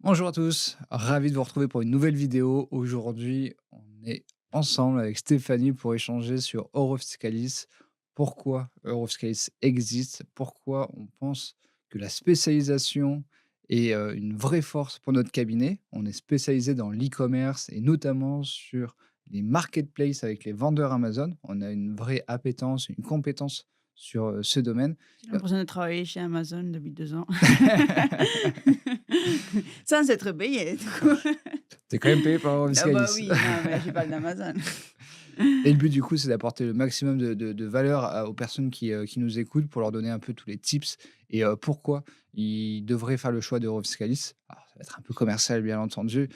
Bonjour à tous, ravi de vous retrouver pour une nouvelle vidéo. Aujourd'hui, on est ensemble avec Stéphanie pour échanger sur Eurofiscalis. Pourquoi Eurofiscalis existe? Pourquoi on pense que la spécialisation est une vraie force pour notre cabinet? On est spécialisé dans l'e-commerce et notamment sur les marketplaces avec les vendeurs Amazon. On a une vraie appétence, une compétence sur ce domaine. J'ai l'impression de travailler chez Amazon depuis 2 ans. Sans être payée, du coup. T'es quand même payé par Ah bah Eurofiscalis. oui, non, mais je parle d'Amazon. Et le but du coup, c'est d'apporter le maximum de valeur aux personnes qui nous écoutent pour leur donner un peu tous les tips et pourquoi ils devraient faire le choix d'Eurofiscalis. Alors ça va être un peu commercial bien entendu,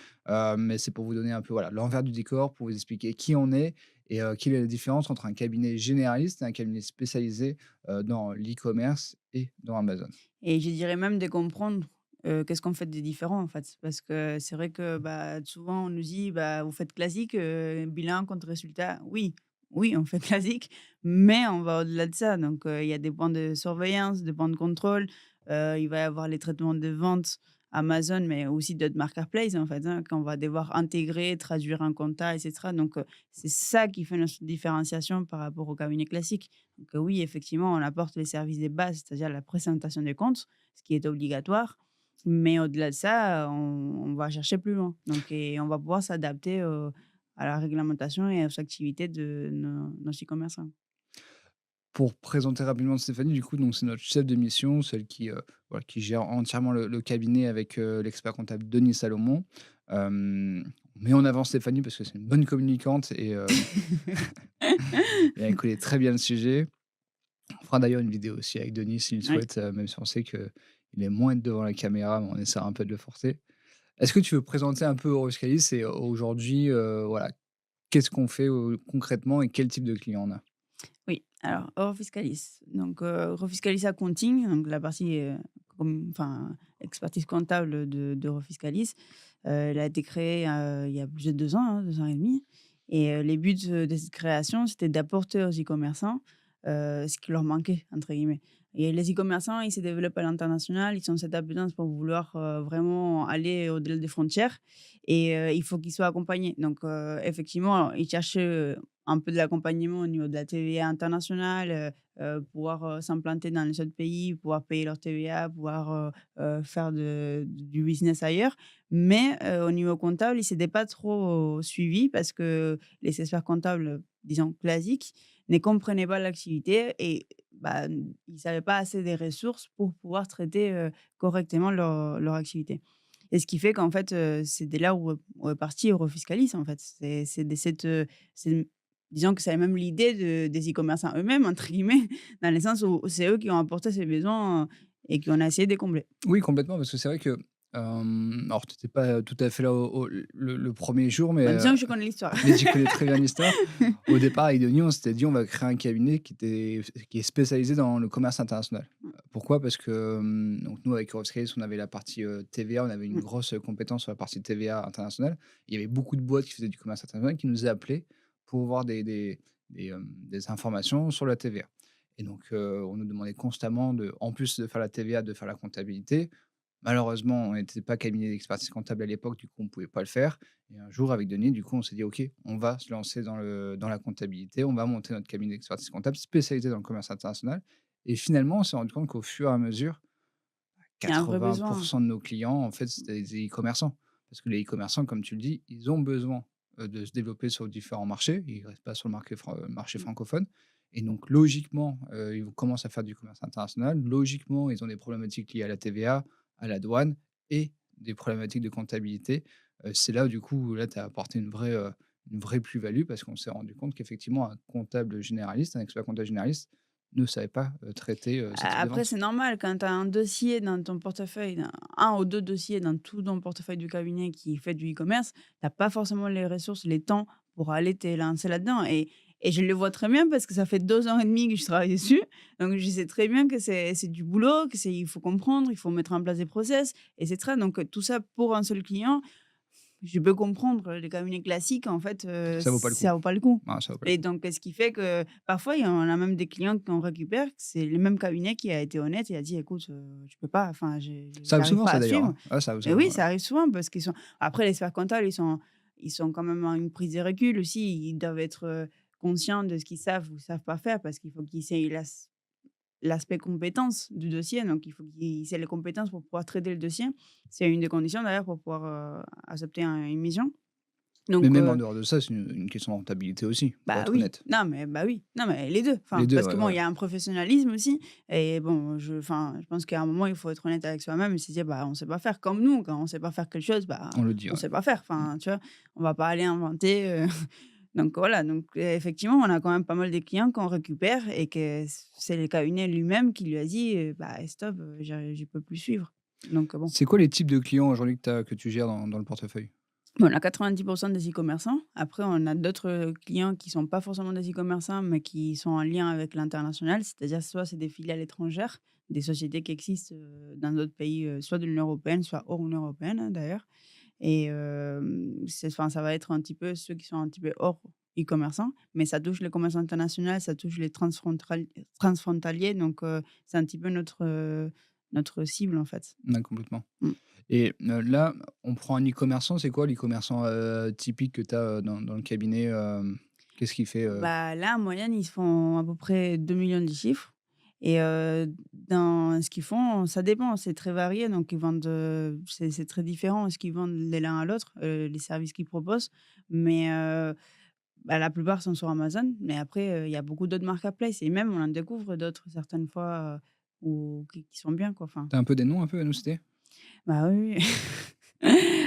mais c'est pour vous donner un peu, voilà, l'envers du décor, pour vous expliquer qui on est et quelle est la différence entre un cabinet généraliste et un cabinet spécialisé, dans l'e-commerce et dans Amazon. Et je dirais même de comprendre, qu'est-ce qu'on fait de différent, en fait. Parce que c'est vrai que, bah, souvent on nous dit: «Bah, vous faites classique, bilan contre résultat». Oui, oui, on fait classique, mais on va au-delà de ça. Donc, il y a des points de surveillance, des points de contrôle, il va y avoir les traitements de vente Amazon, mais aussi d'autres marketplaces, en fait, hein, qu'on va devoir intégrer, traduire un compta et cetera. Donc, c'est ça qui fait notre différenciation par rapport au cabinet classique. Donc, oui, effectivement, on apporte les services de base, c'est-à-dire la présentation des comptes, ce qui est obligatoire. Mais au-delà de ça, on va chercher plus loin. Donc et on va pouvoir s'adapter, à la réglementation et aux activités de nos e-commerçants. Pour présenter rapidement Stéphanie, du coup, donc c'est notre chef de mission, celle qui, voilà, qui gère entièrement le cabinet avec, l'expert comptable Denis Salomon. On met en avant Stéphanie parce que c'est une bonne communicante et elle connaît très bien le sujet. On fera d'ailleurs une vidéo aussi avec Denis s'il le Oui. souhaite, même si on sait qu'il aime moins être devant la caméra, mais on essaiera un peu de le forcer. Est-ce que tu veux présenter un peu Euroscalis et aujourd'hui, voilà, qu'est-ce qu'on fait, concrètement et quel type de client on a? Oui, alors Eurofiscalis. Donc, Eurofiscalis Accounting, donc la partie, enfin, expertise comptable d'Eurofiscalis, elle a été créée, il y a plus de 2 ans, hein, 2 ans et demi. Et les buts, de cette création, c'était d'apporter aux e-commerçants, ce qui leur manquait, entre guillemets. Et les e-commerçants, ils se développent à l'international, ils ont cette appétence pour vouloir, vraiment aller au-delà des frontières et il faut qu'ils soient accompagnés. Donc, effectivement, ils cherchaient, un peu de l'accompagnement au niveau de la TVA internationale, pouvoir, s'implanter dans les autres pays, pouvoir payer leur TVA, pouvoir, faire du business ailleurs. Mais, au niveau comptable, ils s'étaient pas trop suivis parce que les experts comptables, disons classiques, ne comprenaient pas l'activité et bah, ils savaient pas assez des ressources pour pouvoir traiter, correctement leur activité. Et ce qui fait qu'en fait, c'est dès là où est parti Eurofiscalis, en fait. C'est de cette, c'est disons que c'est même l'idée des e-commerçants eux-mêmes, entre guillemets, dans le sens où c'est eux qui ont apporté ces besoins, et qu'on a essayé de combler. Oui, complètement, parce que c'est vrai que, alors tu étais pas tout à fait là au le 1er jour, Bah, disons que je connais l'histoire. mais tu connais très bien l'histoire. Au départ, avec Denis, on s'était dit: «On va créer un cabinet qui est spécialisé dans le commerce international». Pourquoi? Parce que, donc nous, avec Euroscale, on avait la partie, TVA, on avait une Mmh. grosse, compétence sur la partie TVA internationale. Il y avait beaucoup de boîtes qui faisaient du commerce international qui nous appelaient pour avoir des informations sur la TVA. Et donc, on nous demandait constamment en plus de faire la TVA, de faire la comptabilité. Malheureusement, on n'était pas cabinet d'expertise comptable à l'époque, du coup, on ne pouvait pas le faire. Et un jour, avec Denis, du coup, on s'est dit: «OK, on va se lancer dans la comptabilité, on va monter notre cabinet d'expertise comptable spécialisé dans le commerce international». Et finalement, on s'est rendu compte qu'au fur et à mesure, Il y a un vrai 80 besoin. de nos clients, en fait, c'était des e-commerçants. Parce que les e-commerçants, comme tu le dis, ils ont besoin, de se développer sur différents marchés. Ils ne restent pas sur le marché Mmh. francophone. Et donc logiquement, ils commencent à faire du commerce international. Logiquement, ils ont des problématiques liées à la TVA, à la douane et des problématiques de comptabilité. C'est là où du coup, là, tu as apporté une vraie plus-value parce qu'on s'est rendu compte qu'effectivement un comptable généraliste, un expert comptable généraliste ne savait pas, traiter, ce type de Après, vente. c'est normal quand tu as un dossier dans ton portefeuille, 1 ou 2 dossiers dans tout ton portefeuille du cabinet qui fait du e-commerce, tu as pas forcément les ressources, les temps pour aller te lancer là-dedans et je le vois très bien parce que ça fait 2 ans et demi que je travaille dessus. Donc je sais très bien que c'est du boulot, il faut comprendre, il faut mettre en place des process et cetera. Donc tout ça pour un seul client, je peux comprendre les cabinets classiques, en fait, Ça vaut pas le coup. ça vaut pas le coup. Ah, ça vaut pas le Et coup. donc, ce qui fait que parfois, il y en a même des clients qu'on récupère, c'est le même cabinet qui a été honnête et a dit: «Écoute, je peux pas, enfin, Ça arrive j'arrive souvent pas ça à d'ailleurs, suivre». hein. Ouais, ça arrive Et souvent, oui, ouais. ça arrive souvent parce qu'ils sont après les experts comptables, ils sont quand même à une prise de recul aussi. Ils doivent être, conscients de ce qu'ils savent ou savent pas faire parce qu'il faut qu'ils aient l'aspect compétence du dossier. Donc il faut qu'ils aient les compétences pour pouvoir traiter le dossier. C'est une des conditions d'ailleurs pour pouvoir, accepter une mission. Mais Donc même en dehors de ça, c'est une question de rentabilité aussi, pour bah être oui, honnête. non mais bah oui, non mais les 2. Les Enfin, 2, parce que ouais, bon, ouais. il y a un professionnalisme aussi et bon, je pense qu'à un moment, il faut être honnête avec soi-même et se dire: «Bah, on sait pas faire». Comme nous, quand on sait pas faire quelque chose, bah, On le dit, on ouais. sait pas faire. Mmh. Enfin, tu vois? On va pas aller inventer, donc voilà, donc effectivement, on a quand même pas mal de clients qu'on récupère et que c'est le cabinet lui-même qui lui a dit: «Bah, stop, je peux plus suivre». Donc bon. C'est quoi les types de clients aujourd'hui que tu gères dans le portefeuille? Bon, on a 90 des e-commerçants. Après, on a d'autres, clients qui sont pas forcément des e-commerçants, mais qui sont en lien avec l'international. C'est-à-dire, soit c'est des filiales étrangères, des sociétés qui existent, dans d'autres pays, soit de l'Union européenne, soit hors Union européenne, hein, d'ailleurs. Et ça va être un petit peu ceux qui sont un petit peu hors e-commerçants, mais ça touche le commerce international, ça touche les transfrontaliers, donc c'est un petit peu notre cible, en fait. Ouais, complètement. Mmh. Et là, on prend un e-commerçant, c'est quoi l'e-commerçant, typique que tu as, dans le cabinet, Qu'est-ce qu'il fait, Bah, là, en moyenne, ils font à peu près 2 millions de chiffres et dans ce qu'ils font, ça dépend, c'est très varié, donc ils vendent, c'est très différent ce qu'ils vendent de l'un à l'autre, les services qu'ils proposent, mais bah, la plupart sont sur Amazon, mais après, il y a beaucoup d'autres marketplaces et même on en découvre d'autres certaines fois, ou qui sont bien, quoi, enfin. Tu un peu des noms un peu à nous citer? Bah, oui, oui.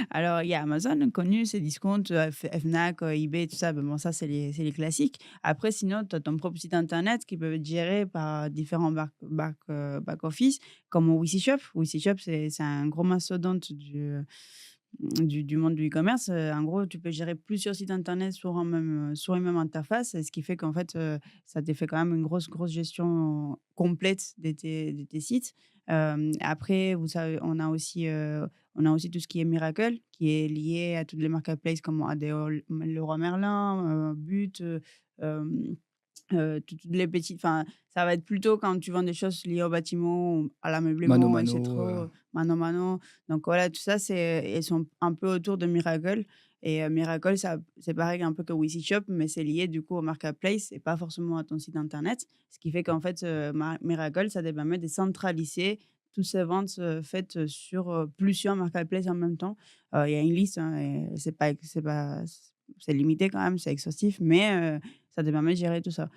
Alors, il y a Amazon, connu, c'est Discount, Fnac, eBay, tout ça. Ben, bon, ça, c'est les classiques. Après, sinon, tu as ton propre site internet qui peut être géré par différents back-office, comme Wissishop. Wissishop, c'est un gros mastodonte du monde du e-commerce. En gros, tu peux gérer plusieurs sites internet sur une même interface, ce qui fait qu'en fait, ça te fait quand même une grosse, grosse gestion complète de tes sites. Après, vous savez, on a aussi tout ce qui est Miracle, qui est lié à toutes les marketplaces comme ADO, Leroy Merlin, But, toutes les petites, enfin, ça va être plutôt quand tu vends des choses liées au bâtiment ou à Mano l'ameublement et Mano, c'est trop, mano mano. Donc voilà, tout ça, elles sont un peu autour de Miracle et Miracle, ça c'est pareil un peu que Wissishop, mais c'est lié du coup au marketplace et pas forcément à ton site internet. Ce qui fait qu'en fait, Miracle, ça te permet de centraliser toutes ces ventes, faites, sur, plusieurs marketplaces en même temps. Il y a une liste, hein, et c'est limité quand même, c'est exhaustif, mais ça te permet de gérer tout ça.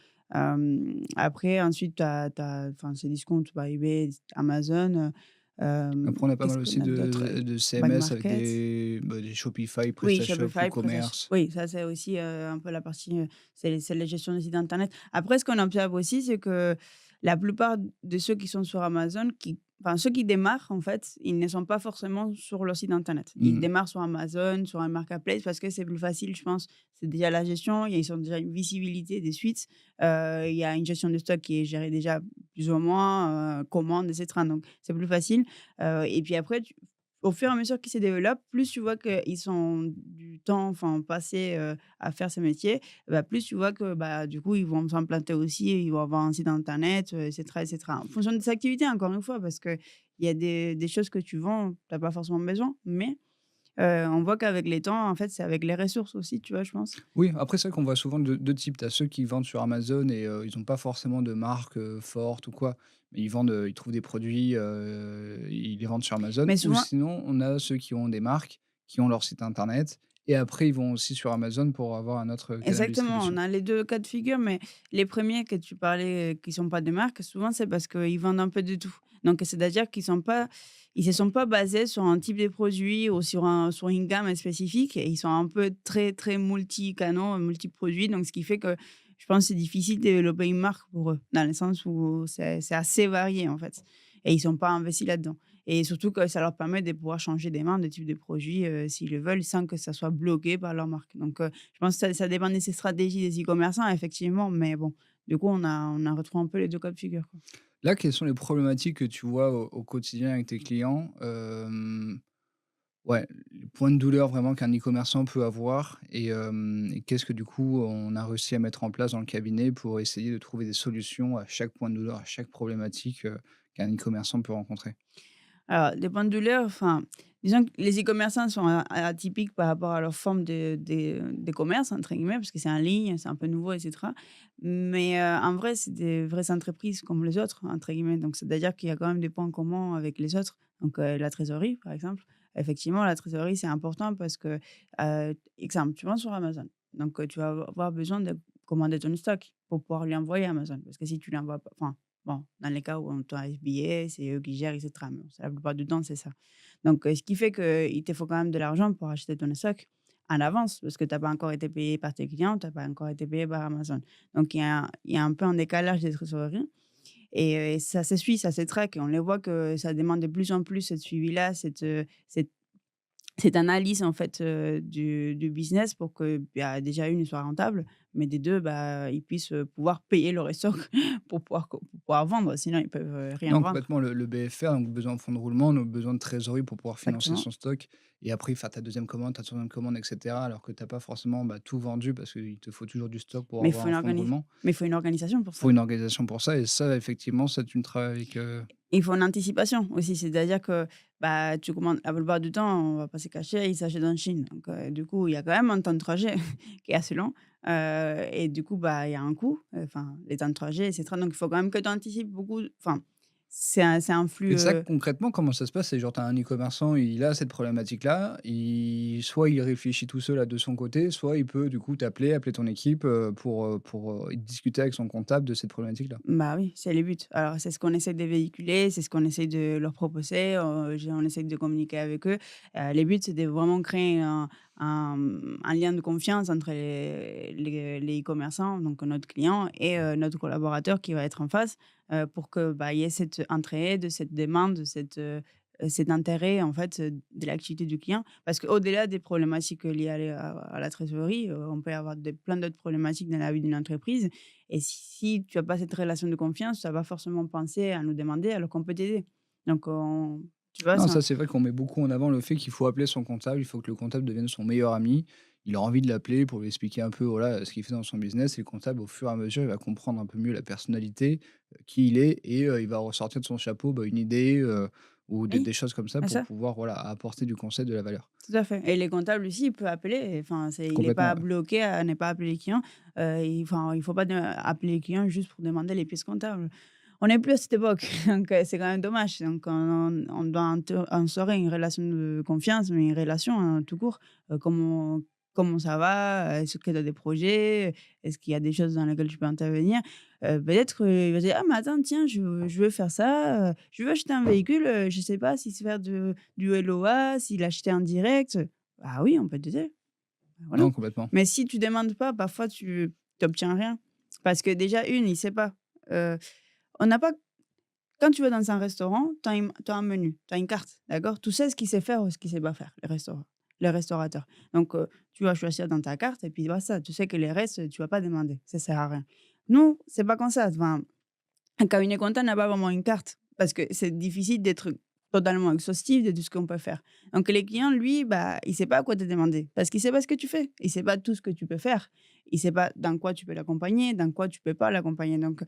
Après ensuite tu as enfin c'est Discount, bah, eBay, Amazon, après on a pas qu'est-ce mal qu'on aussi a d'autre? de Back CMS avec Market. des Shopify, Oui, PrestaShop, Shopify, PrestaShop. WooCommerce. Oui, ça c'est aussi, un peu la partie, c'est la gestion des sites internet. Après ce qu'on observe aussi, c'est que la plupart de ceux qui sont sur Amazon, enfin ceux qui démarrent en fait, ils ne sont pas forcément sur leur site internet. Ils Mmh. démarrent sur Amazon, sur un marketplace parce que c'est plus facile, je pense. C'est déjà la gestion, ils ont déjà une visibilité des suites, il y a une gestion de stock qui est gérée déjà plus ou moins, commandes et cetera, donc c'est plus facile, et puis après au fur et à mesure qu'ils se développent, plus tu vois qu'ils ont du temps, enfin, passé, à faire ce métier, bah, plus tu vois que, bah, du coup, ils vont s'implanter aussi, ils vont avoir un site internet, et cetera et cetera. En fonction de tes activités, encore une fois, parce qu'il y a des choses que tu vends, tu as pas forcément besoin, mais on voit qu'avec les temps, en fait, c'est avec les ressources aussi, tu vois, je pense. Oui, après c'est vrai qu'on voit souvent 2 types. Tu as ceux qui vendent sur Amazon et ils ont pas forcément de marque, forte ou quoi. Mais ils vendent, ils trouvent des produits, ils les vendent sur Amazon Mais ou souvent sinon on a ceux qui ont des marques, qui ont leur site internet et après ils vont aussi sur Amazon pour avoir un autre canal de exactement, on distribution. a les 2 cas de figure, mais les premiers que tu parlais, qui sont pas des marques, souvent c'est parce qu'ils vendent un peu de tout. Donc c'est-à-dire qu'ils se sont pas basés sur un type de produit ou sur une gamme spécifique et ils sont un peu très, très multi-canaux, multi-produits. Donc ce qui fait que je pense que c'est difficile de développer une marque pour eux, dans le sens où c'est assez varié en fait et ils sont pas investis là-dedans. Et surtout que ça leur permet de pouvoir changer des mains, de type de produit, s'ils le veulent, sans que ça soit bloqué par leur marque. Donc je pense que ça dépend de ces stratégies des e-commerçants, effectivement, mais bon, du coup, on a retrouvé un peu les 2 cas de figure, quoi. Là, quelles sont les problématiques que tu vois au quotidien avec tes clients? Ouais, les points de douleur vraiment qu'un e-commerçant peut avoir et qu'est-ce que du coup on a réussi à mettre en place dans le cabinet pour essayer de trouver des solutions à chaque point de douleur, à chaque problématique, qu'un e-commerçant peut rencontrer? Alors, des points de douleur, enfin, disons que les e-commerçants sont atypiques par rapport à leur forme de commerce, entre guillemets, parce que c'est en ligne, c'est un peu nouveau, etc. Mais en vrai, c'est des vraies entreprises comme les autres, entre guillemets. Donc, c'est-à-dire qu'il y a quand même des points communs avec les autres. Donc, la trésorerie, par exemple. Effectivement, la trésorerie, c'est important parce que, exemple, tu vends sur Amazon. Donc, tu vas avoir besoin de commander ton stock pour pouvoir lui envoyer à Amazon. Parce que si tu l'envoies pas, enfin, bon, dans les cas où on t'a FBA, c'est eux qui gèrent et cetera, mais bon, c'est la plupart du temps, c'est ça. Donc, ce qui fait qu'il te faut quand même de l'argent pour acheter ton stock en avance parce que tu as pas encore été payé par tes clients, tu as pas encore été payé par Amazon. Donc, il y a un peu un décalage des trésoreries et ça se suit, ça se traque et on les voit que ça demande de plus en plus ce suivi-là, cette analyse en fait, du business pour que, bah, déjà une il soit rentable, mais des 2 bah, ils puissent, pouvoir payer le stock pour pouvoir vendre, sinon ils peuvent, rien Non, vendre. complètement, le BFR, donc besoin de fonds de roulement, donc besoin de trésorerie pour pouvoir financer Exactement, son stock et après faire ta deuxième commande, ta troisième commande et cetera, alors que tu as pas forcément, bah, tout vendu parce qu'il te faut toujours du stock pour avoir un fonds de roulement. mais il faut une organisation pour Faut ça. une organisation pour ça et ça effectivement, ça tu le travailles avec, Il faut une anticipation aussi, c'est-à-dire que, bah, tu commandes la plupart du temps, on va pas se cacher, ils s'achètent en Chine. Donc, du coup, il y a quand même un temps de trajet qui est assez long, et du coup, bah, il y a un coût, enfin, les temps de trajet et cetera. Donc il faut quand même que tu anticipes beaucoup, enfin, c'est un flux, et ça concrètement comment ça se passe? C'est genre tu as un e-commerçant, il a cette problématique-là, soit il réfléchit tout seul, de son côté, soit il peut du coup t'appeler, appeler ton équipe, pour discuter avec son comptable de cette problématique-là? bah, oui, c'est le but. Alors, c'est ce qu'on essaie de véhiculer, c'est ce qu'on essaie de leur proposer, on essaie de communiquer avec eux. Le but, c'est de vraiment créer un lien de confiance entre les e-commerçants, donc notre client et notre collaborateur qui va être en face, pour que, bah, il y ait cette entraide, cette demande, cet intérêt, en fait, de l'activité du client. Parce qu'au-delà des problématiques liées à la trésorerie, on peut avoir plein d'autres problématiques dans la vie d'une entreprise et si tu as pas cette relation de confiance, tu vas pas forcément penser à nous demander alors qu'on peut t'aider. Donc tu vois, Non, ça ça c'est vrai qu'on met beaucoup en avant le fait qu'il faut appeler son comptable, il faut que le comptable devienne son meilleur ami. Il a envie de l'appeler pour lui expliquer un peu, voilà, ce qu'il fait dans son business et le comptable, au fur et à mesure, il va comprendre un peu mieux la personnalité, qui il est et il va ressortir de son chapeau, bah, une idée, ou des oui, choses comme ça c'est pour ça, pouvoir, voilà, apporter du conseil, de la valeur. tout à fait et les comptables aussi, il peut appeler, enfin, il est Complètement, pas ouais. bloqué à ne pas appeler les clients. Il faut pas appeler les clients juste pour demander les pièces comptables. On n'est plus à cette époque, donc c'est quand même dommage. Donc on doit instaurer une relation de confiance, mais une relation, tout court. Comment ça va? Est-ce que tu as des projets? Est-ce qu'il y a des choses dans lesquelles tu peux intervenir? Peut-être, il va dire: «Ah mais attends, tiens, je veux faire ça, je veux acheter un véhicule, je sais pas si c'est faire du LOA, s'il acheter en direct». Ah oui, on peut t'aider, voilà. Non, complètement. Mais si tu demandes pas, parfois tu obtiens rien. Parce que déjà il sait pas. Heu, on n'a pas quand tu vas dans un restaurant, tu as un menu, tu as une carte, d'accord? Tu sais ce qu'il sait faire ou ce qu'il sait pas faire, le restaurateur. Donc tu vas choisir dans ta carte et puis basta. Tu sais que les restes, tu vas pas demander, ça sert à rien. Nous, c'est pas comme ça. Enfin, un cabinet comptable n'a pas vraiment une carte parce que c'est difficile d'être totalement exhaustif de tout ce qu'on peut faire. Donc les clients, lui, bah, il sait pas quoi te demander parce qu'il sait pas ce que tu fais. Il sait pas tout ce que tu peux faire. Il sait pas dans quoi tu peux l'accompagner, dans quoi tu peux pas l'accompagner. Donc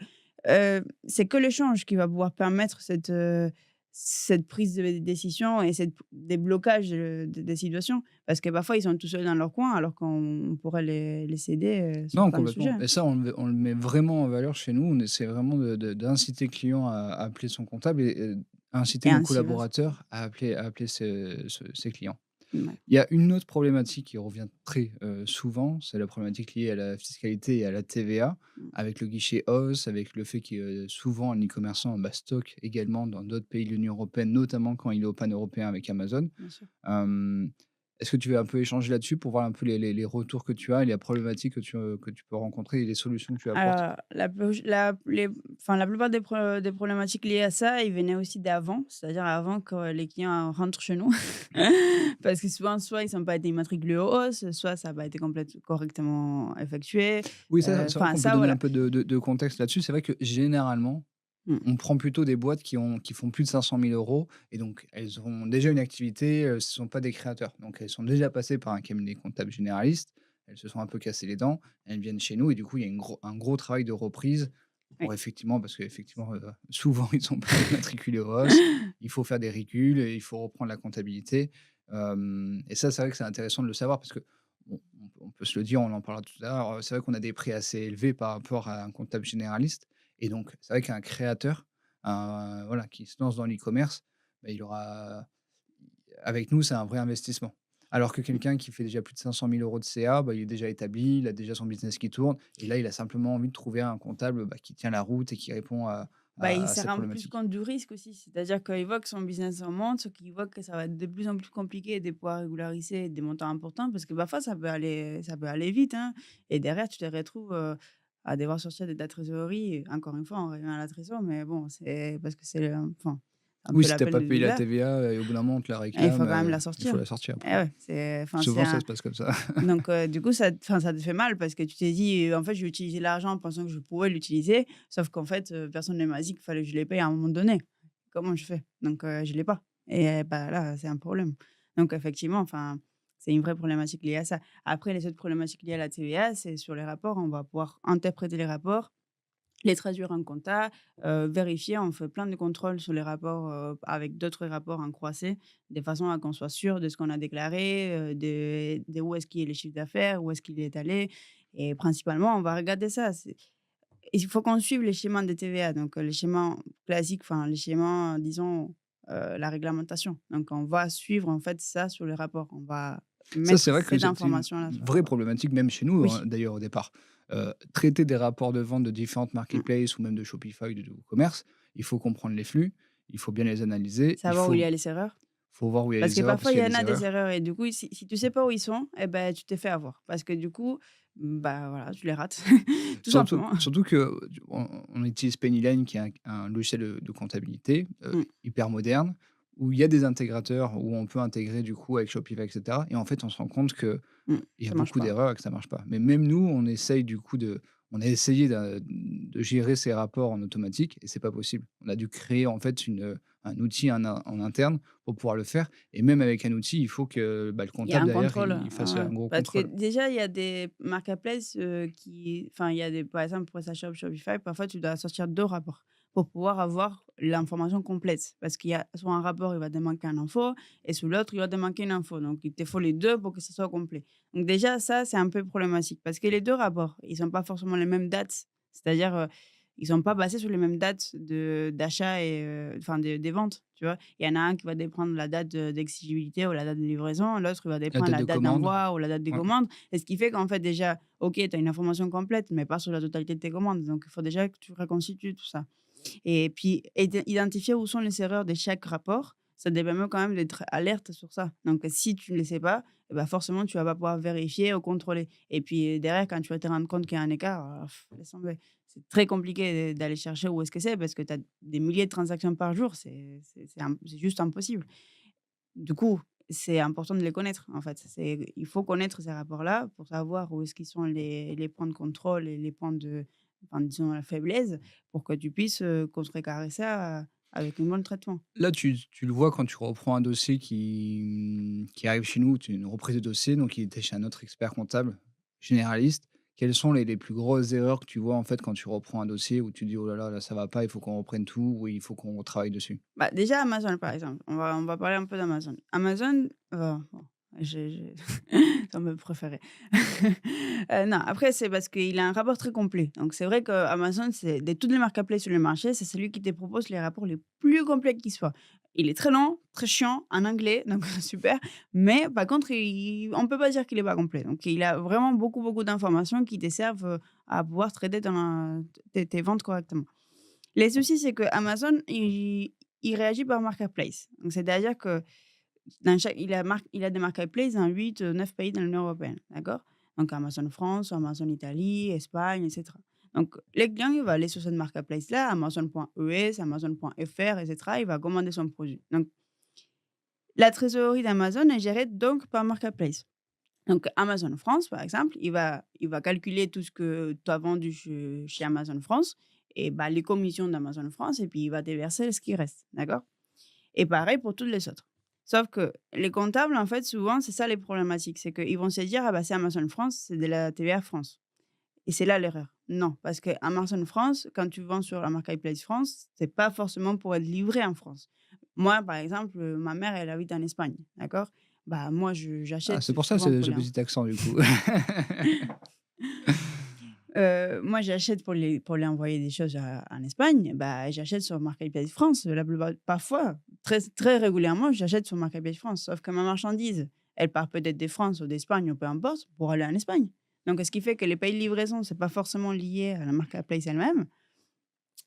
c'est que l'échange qui va pouvoir permettre cette prise de décision et cette déblocage, des situations. Parce que parfois, ils sont tout seuls dans leur coin alors qu'on pourrait les aider, sur Non, plein de sujets, complètement hein. et ça, on le met vraiment en valeur chez nous. On essaie vraiment d'inciter le client à appeler son comptable et inciter Et nos ainsi va. collaborateurs à appeler ses clients. Ouais. Il y a une autre problématique qui revient très, souvent, c'est la problématique liée à la fiscalité et à la TVA, Mmh. avec le guichet hausse, avec le fait que, souvent un e-commerçant, bah, stocke également dans d'autres pays de l'Union européenne, notamment quand il est au pan-européen avec Amazon. Bien sûr. Hem, Est-ce que tu veux un peu échanger là-dessus pour voir un peu les retours que tu as et les problématiques que tu peux rencontrer et les solutions que tu apportes? Alors, la plupart la plupart des problématiques liées à ça, ils venaient aussi d'avant, c'est-à-dire avant que les clients rentrent chez nous. Parce que souvent, soit ils n'ont pas été immatriculés aux hausses, soit ça n'a pas été correctement effectué. Oui, ça, c'est vrai Enfin qu'on peut ça, donner un voilà. peu de contexte là-dessus. C'est vrai que généralement, Mmh. On prend plutôt des boîtes qui font plus de 500 000 € et donc elles ont déjà une activité, ce ne sont pas des créateurs. Donc elles sont déjà passées par un cabinet comptable généraliste, elles se sont un peu cassées les dents, elles viennent chez nous et du coup, il y a un gros travail de reprise Oui. pour effectivement parce qu'effectivement, souvent ils sont pas immatriculés au ROS, il faut faire des reculs et il faut reprendre la comptabilité, et ça, c'est vrai que c'est intéressant de le savoir parce que bon, on peut se le dire, on en parlera tout à l'heure, c'est vrai qu'on a des prix assez élevés par rapport à un comptable généraliste et donc c'est vrai qu'un créateur, voilà, qui se lance dans l'e-commerce, bah, il aura avec nous, c'est un vrai investissement. Alors que quelqu'un qui fait déjà plus de 500 000 € de CA, bah, il est déjà établi, il a déjà son business qui tourne et là, il a simplement envie de trouver un comptable, bah, qui tient la route et qui répond à Bah, il à se ses rend plus problématiques. compte du risque aussi. C'est-à-dire qu'il voit que son business remonte, qu'il voit que ça va être de plus en plus compliqué de pouvoir régulariser des montants importants parce que parfois ça peut aller vite, hein, et derrière tu te retrouves, à devoir sortir de ta trésorerie. Encore une fois, on revient à la trésor, mais bon, c'est parce que c'est, enfin, un Oui, peu si tu as l'appel pas de payé la l'hiver TVA et au bout d'un moment, on te la et il faut réclame, quand même la il faut sortir. la sortir Eh après. ouais, c'est enfin, c'est Souvent, ça un se passe comme ça. donc du coup, ça te fait mal parce que tu t'es dit: «En fait, je vais utiliser l'argent en pensant que je pourrais l'utiliser», sauf qu'en fait, personne ne m'a dit qu'il fallait que je les paye à un moment donné. Comment je fais? Donc je l'ai pas et bah, là, c'est un problème. Donc effectivement, enfin, c'est une vraie problématique liée à ça. Après les autres problématiques liées à la TVA, c'est sur les rapports. On va pouvoir interpréter les rapports, les traduire en compta, vérifier. On fait plein de contrôles sur les rapports, avec d'autres rapports en croisé, de façon à qu'on soit sûr de ce qu'on a déclaré, de où est-ce qu'il est le chiffre d'affaires, où est-ce qu'il est allé et principalement, on va regarder ça. Il faut qu'on suive les schémas de TVA, donc les schémas classiques, enfin les schémas, disons, la réglementation. Donc on va suivre en fait ça sur les rapports. On va Ça, mettre c'est vrai que cette c'était une information-là sur le vraie rapport. problématique, même chez nous, hein, Oui. d'ailleurs, au départ. Traiter des rapports de vente de différentes Mmh. marketplaces ou même de Shopify ou de WooCommerce, il faut comprendre les flux, il faut bien les analyser, il Savoir où il y a les erreurs. faut voir où il y a Parce les que erreurs parce parfois, il qu'il y y a en des a des erreurs. erreurs et du coup, si tu sais pas où ils sont et ben tu t'es fait avoir. Parce que du coup, bah, voilà, tu les rates, tout simplement. Surtout que, on utilise Pennyline qui est un logiciel de comptabilité, Mmh, hyper moderne, où il y a des intégrateurs, où on peut intégrer du coup avec Shopify et cetera et en fait, on se rend compte qu'il mmh, y a ça marche beaucoup pas. d'erreurs et que ça marche pas. Mais même nous, on essaye du coup on a essayé de gérer ces rapports en automatique et c'est pas possible. On a dû créer en fait un outil en interne pour pouvoir le faire et même avec un outil, il faut que, bah, le Il y a comptable un derrière, contrôle, il fasse ouais, un gros parce que contrôle. déjà, il y a des marketplaces, enfin, il y a des par exemple, PrestaShop, Shopify, parfois tu dois sortir 2 rapports pour pouvoir avoir l'information complète. Parce qu'il y a sur un rapport, il va te manquer une info et sur l'autre, il va te manquer une info. Donc il te faut les 2 pour que ce soit complet. Donc déjà ça, c'est un peu problématique parce que les 2 rapports, ils sont pas forcément les mêmes dates. C'est-à-dire, ils sont pas basés sur les mêmes dates d'achat et enfin des ventes, tu vois? Il y en a un qui va dépendre la date d'exigibilité ou la date de livraison, l'autre il va La dépendre date la de date commande, d'envoi ou la date de ouais. commande et ce qui fait qu'en fait déjà, OK, tu as une information complète, mais pas sur la totalité de tes commandes. Donc il faut déjà que tu reconstitues tout ça et puis identifier où sont les erreurs de chaque rapport, ça te permet quand même d'être alerte sur ça. Donc si tu ne le sais pas, et bah, forcément tu vas pas pouvoir vérifier ou contrôler et puis derrière quand tu vas te rendre compte qu'il y a un écart, laisse tomber. C'est très compliqué d'aller chercher où est-ce que c'est parce que tu as des milliers de transactions par jour, c'est juste impossible. Du coup, c'est important de les connaître, en fait. Il faut connaître ces rapports-là pour savoir où est-ce qu'ils sont les points de contrôle et les points de enfin, disons, la faiblesse pour que tu puisses, contrecarrer ça, avec un bon traitement. Là, tu le vois quand tu reprends un dossier qui arrive chez nous, tu une reprise de dossier, donc il était chez un autre expert comptable généraliste. Quelles sont les plus grosses erreurs que tu vois, en fait, quand tu reprends un dossier où tu dis: «Oh là là, là, ça va pas, il faut qu'on reprenne tout ou il faut qu'on retravaille dessus»? Bah, déjà Amazon, par exemple. On va parler un peu d'Amazon. Amazon, bon, j'ai c'est un de mes préférés. Non, après c'est parce qu'il a un rapport très complet. Donc c'est vrai qu'Amazon, c'est de toutes les marketplaces sur le marché, c'est celui qui te propose les rapports les plus complets qui soient. Il est très lent, très chiant, en anglais, donc super, mais par contre, on peut pas dire qu'il est pas complet. Donc il a vraiment beaucoup, beaucoup d'informations qui te servent, à pouvoir traiter tes ventes correctement. Les soucis, c'est que Amazon, il réagit par marketplace. Donc, c'est-à-dire que dans chaque il a des marketplaces dans 8 9 pays dans l'Union européenne, d'accord? Donc Amazon France, Amazon Italie, Espagne et cetera. Donc le client, il va aller sur cette marketplace-là, amazon.es, amazon.fr et cetera. Il va commander son produit. Donc la trésorerie d'Amazon est gérée donc par marketplace. Donc Amazon France, par exemple, il va calculer tout ce que tu as vendu chez Amazon France et bah, les commissions d'Amazon France et puis il va te verser ce qui reste, d'accord? Et pareil pour toutes les autres. Sauf que les comptables, en fait, souvent, c'est ça les problématiques, c'est qu'ils vont se dire: «Ah bah, c'est Amazon France, c'est de la TVA France». Et c'est là l'erreur. Non, parce que Amazon France, quand tu vends sur la marketplace France, c'est pas forcément pour être livré en France. Moi, par exemple, ma mère, elle habite en Espagne, d'accord? Bah, moi, je Ah, c'est j'achète pour ça, souvent pour ce les petit accent, du coup. moi, j'achète pour lui envoyer des choses en Espagne, bah, j'achète sur marketplace France, la plupart parfois, très très régulièrement, j'achète sur marketplace France. Sauf que ma marchandise, elle part peut-être de France ou d'Espagne ou peu importe, pour aller en Espagne. Donc ce qui fait que les pays de livraison, c'est pas forcément lié à la marketplace elle-même.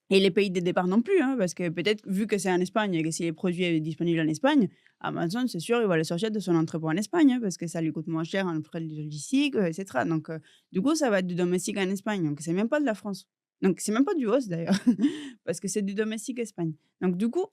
Et les pays de départ non plus, hein, parce que peut-être, vu que c'est en Espagne et que si les produits est disponible en Espagne, Amazon, c'est sûr, il va les sortir de son entrepôt en Espagne, hein, parce que ça lui coûte moins cher en frais de logistique, et cetera. Donc, du coup, ça va être du domestique en Espagne. Donc, c'est même pas de la France. Donc, c'est même pas du host d'ailleurs, parce que c'est du domestique Espagne. Donc, du coup,